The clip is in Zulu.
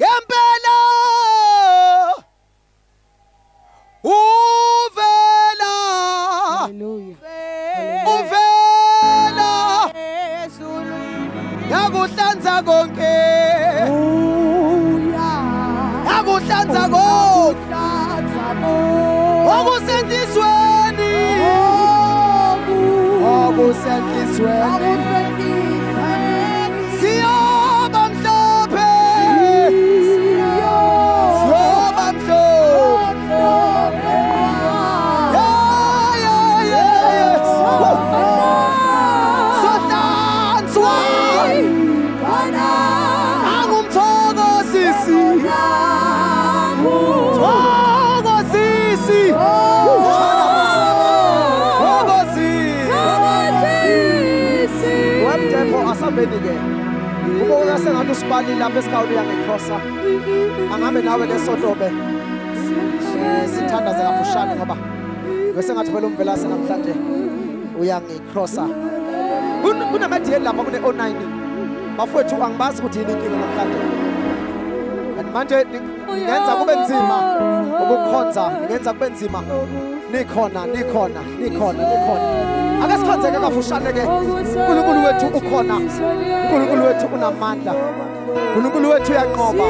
ngempela uvela uvela yakuhlanza konke yakuhlanza konke okusenhlizweni siyoba mhlophe siyoba mhlophe sohlanzwa angumthokosisi asambeni-ke ubona sengathi usibali lapho esikawuliya ngekrosa angabe nawe lesotobe sithandaze kafushane ngoba bese ngathi phela umvelase namhlanje uya ngekrosa kunamadiyeli lapha kune-09 bafowethu angibazi ukuthi yini inkinga namhlanje and manje ngenza kube nzima ukukhonza ngenza kube nzima nikhona ake sikhonzeke kafushane-ke uNkulunkulu wethu ukhona uNkulunkulu wethu unamandla uNkulunkulu wethu uyanqoba